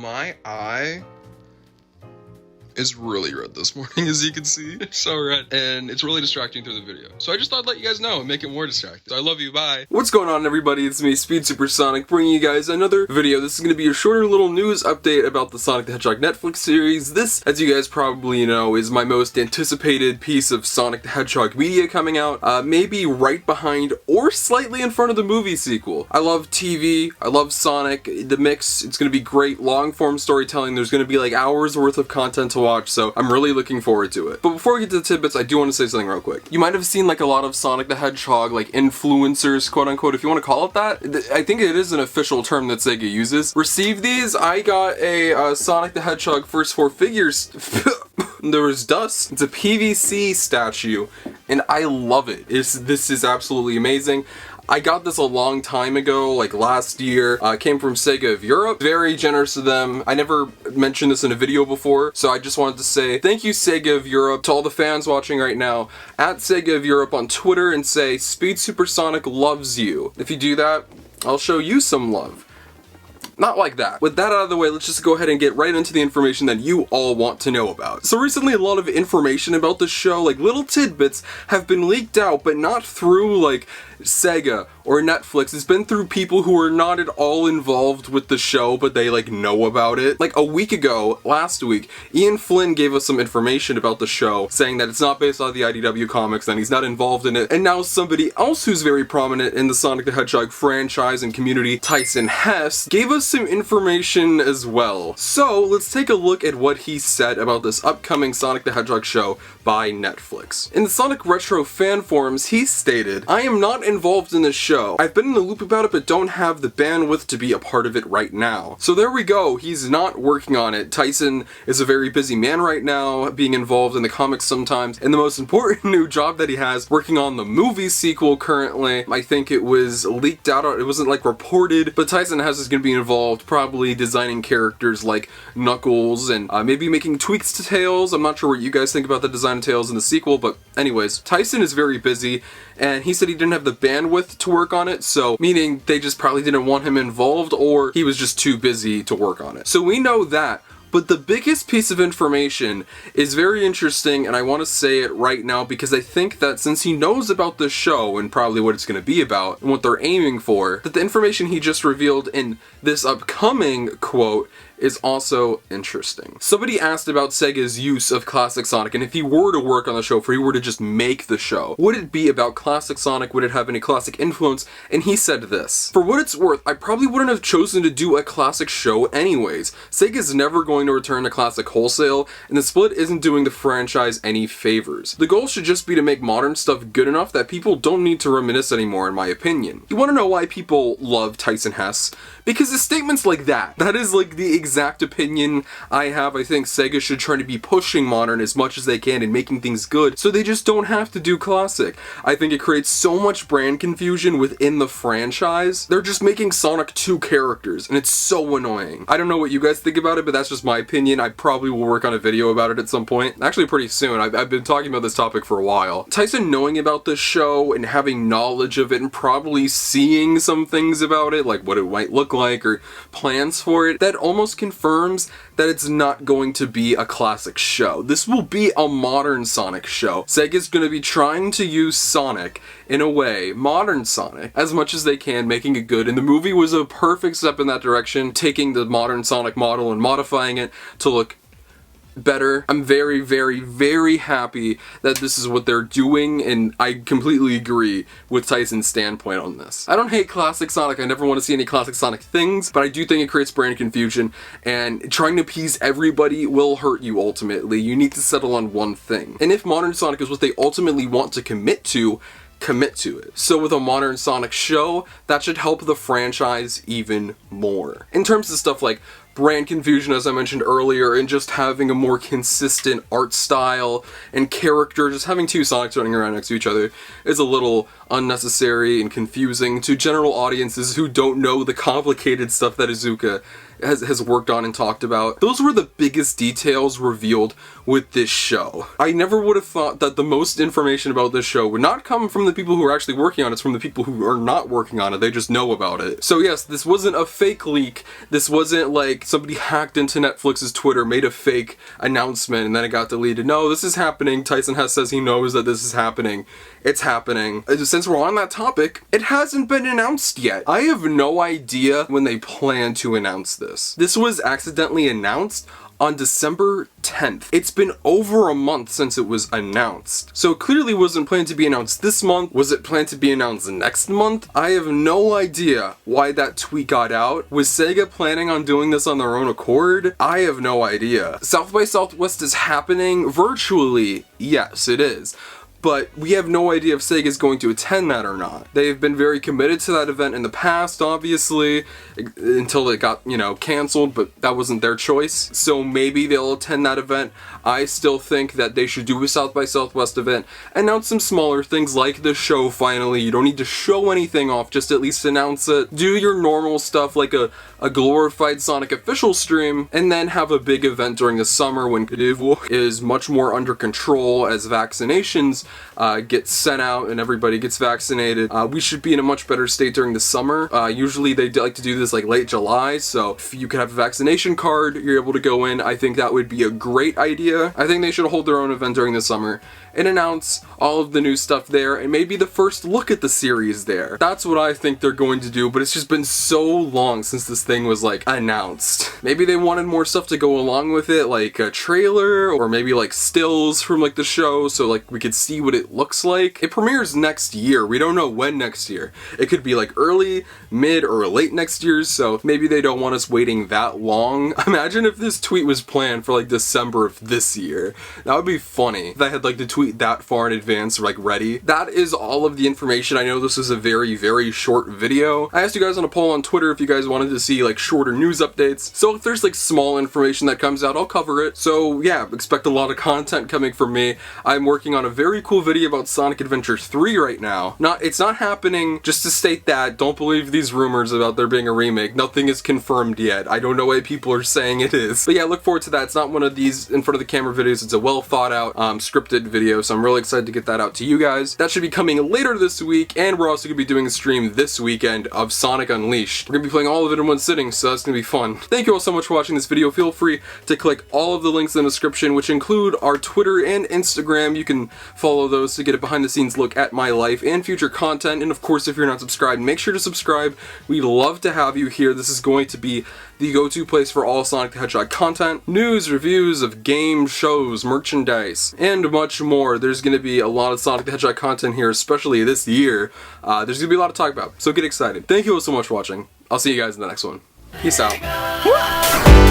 My eye is really red this morning, as you can see. It's so red, and it's really distracting through the video. So I just thought I'd let you guys know and make it more distracting. So I love you, bye. What's going on, everybody? It's me, SpeedSuperSonic, bringing you guys another video. This is going to be a shorter little news update about the Sonic the Hedgehog Netflix series. This, as you guys probably know, is my most anticipated piece of Sonic the Hedgehog media coming out, maybe right behind or slightly in front of the movie sequel. I love TV, I love Sonic, the mix, it's going to be great, long-form storytelling, there's going to be like hours worth of content to watch, so I'm really looking forward to it. But before we get to the tidbits, I do want to say something real quick. You might have seen like a lot of Sonic the Hedgehog, like influencers, quote unquote, if you want to call it that. I think it is an official term that SEGA uses. Receive these. I got a Sonic the Hedgehog first four figures. There was dust. It's a PVC statue, and I love it. This is absolutely amazing. I got this a long time ago, like last year. Came from SEGA of Europe. Very generous of them. I never mentioned this in a video before, so I just wanted to say thank you, SEGA of Europe, to all the fans watching right now. At SEGA of Europe on Twitter and say, SpeedSuperSonic loves you. If you do that, I'll show you some love. Not like that. With that out of the way, let's just go ahead and get right into the information that you all want to know about. So recently, a lot of information about the show, like little tidbits, have been leaked out, but not through like SEGA or Netflix. It's been through people who are not at all involved with the show, but they like know about it. Like a week ago, last week, Ian Flynn gave us some information about the show, saying that it's not based on the IDW comics, and he's not involved in it. And now somebody else who's very prominent in the Sonic the Hedgehog franchise and community, Tyson Hesse, gave us some information as well. So let's take a look at what he said about this upcoming Sonic the Hedgehog show by Netflix. In the Sonic Retro fan forums, he stated, "I am not involved in this show. I've been in the loop about it, but don't have the bandwidth to be a part of it right now." So there we go. He's not working on it. Tyson is a very busy man right now, being involved in the comics sometimes, and the most important new job that he has, working on the movie sequel currently. I think it was leaked out, it wasn't like reported, but Tyson Hesse is going to be involved, probably designing characters like Knuckles and maybe making tweaks to Tails. I'm not sure what you guys think about the design of Tails in the sequel, but anyways, Tyson is very busy, and he said he didn't have the bandwidth to work on it, so meaning they just probably didn't want him involved, or he was just too busy to work on it. So we know that. But the biggest piece of information is very interesting, and I want to say it right now because I think that since he knows about this show and probably what it's going to be about and what they're aiming for, that the information he just revealed in this upcoming quote is also interesting. Somebody asked about SEGA's use of classic Sonic, and if he were to work on the show, if he were to just make the show, would it be about classic Sonic? Would it have any classic influence? And he said this: "For what it's worth, I probably wouldn't have chosen to do a classic show anyways. SEGA's never going to return to classic wholesale, and the split isn't doing the franchise any favors. The goal should just be to make modern stuff good enough that people don't need to reminisce anymore, in my opinion." You want to know why people love Tyson Hesse? Because his statements like that is like the exact opinion I have. I think SEGA should try to be pushing modern as much as they can and making things good, so they just don't have to do classic. I think it creates so much brand confusion within the franchise. They're just making Sonic two characters, and it's so annoying. I don't know what you guys think about it, but that's just my opinion. I probably will work on a video about it at some point. Actually, pretty soon. I've been talking about this topic for a while. Tyson knowing about this show and having knowledge of it and probably seeing some things about it, like what it might look like or plans for it, that almost confirms that it's not going to be a classic show. This will be a modern Sonic show. SEGA's going to be trying to use Sonic in a way, modern Sonic, as much as they can, making it good. And the movie was a perfect step in that direction, taking the modern Sonic model and modifying it to look better. I'm very, very, very happy that this is what they're doing, and I completely agree with Tyson's standpoint on this. I don't hate classic Sonic. I never want to see any classic Sonic things, but I do think it creates brand confusion, and trying to appease everybody will hurt you ultimately. You need to settle on one thing. And if modern Sonic is what they ultimately want to commit to it. So with a modern Sonic show, that should help the franchise even more. In terms of stuff like brand confusion, as I mentioned earlier, and just having a more consistent art style and character, just having two Sonics running around next to each other is a little unnecessary and confusing to general audiences who don't know the complicated stuff that Izuka has worked on and talked about. Those were the biggest details revealed with this show. I never would have thought that the most information about this show would not come from the people who are actually working on it, it's from the people who are not working on it, they just know about it. So yes, this wasn't a fake leak, this wasn't like somebody hacked into Netflix's Twitter, made a fake announcement, and then it got deleted. No, this is happening. Tyson Hesse says he knows that this is happening. It's happening. Since we're on that topic, it hasn't been announced yet. I have no idea when they plan to announce this. This was accidentally announced on December 10th. It's been over a month since it was announced. So it clearly wasn't planned to be announced this month. Was it planned to be announced next month? I have no idea why that tweet got out. Was SEGA planning on doing this on their own accord? I have no idea. South by Southwest is happening virtually. Yes, it is. But we have no idea if SEGA is going to attend that or not. They've been very committed to that event in the past, obviously, until it got, canceled, but that wasn't their choice. So maybe they'll attend that event. I still think that they should do a South by Southwest event, announce some smaller things like the show finally. You don't need to show anything off, just at least announce it. Do your normal stuff like a glorified Sonic official stream, and then have a big event during the summer when is much more under control as vaccinations get sent out and everybody gets vaccinated. We should be in a much better state during the summer. Usually they like to do this like late July, so if you could have a vaccination card, you're able to go in. I think that would be a great idea. I think they should hold their own event during the summer and announce all of the new stuff there, and maybe the first look at the series there. That's what I think they're going to do, but it's just been so long since this thing was like announced. Maybe they wanted more stuff to go along with it, like a trailer, or maybe like stills from like the show, so like we could see what it looks like. It premieres next year. We don't know when next year. It could be like early, mid, or late next year, so maybe they don't want us waiting that long. Imagine if this tweet was planned for like December of this year. That would be funny. If I had like the tweet that far in advance, like ready. That is all of the information. I know this is a very, very short video. I asked you guys on a poll on Twitter if you guys wanted to see like shorter news updates. So if there's like small information that comes out, I'll cover it. So yeah, expect a lot of content coming from me. I'm working on a very cool video about Sonic Adventure 3 right now. It's not happening. Just to state that, don't believe these rumors about there being a remake. Nothing is confirmed yet. I don't know why people are saying it is. But yeah, look forward to that. It's not one of these in front of the camera videos. It's a well thought out scripted video, so I'm really excited to get that out to you guys. That should be coming later this week, and we're also going to be doing a stream this weekend of Sonic Unleashed. We're going to be playing all of it in one sitting, so that's going to be fun. Thank you all so much for watching this video. Feel free to click all of the links in the description, which include our Twitter and Instagram. You can follow those to get a behind the scenes look at my life and future content. And of course, if you're not subscribed, make sure to subscribe. We'd love to have you here. This is going to be the go-to place for all Sonic the Hedgehog content, news, reviews of games, shows, merchandise, and much more. There's going to be a lot of Sonic the Hedgehog content here, especially this year. There's going to be a lot to talk about, so get excited. Thank you all so much for watching. I'll see you guys in the next one. Peace out.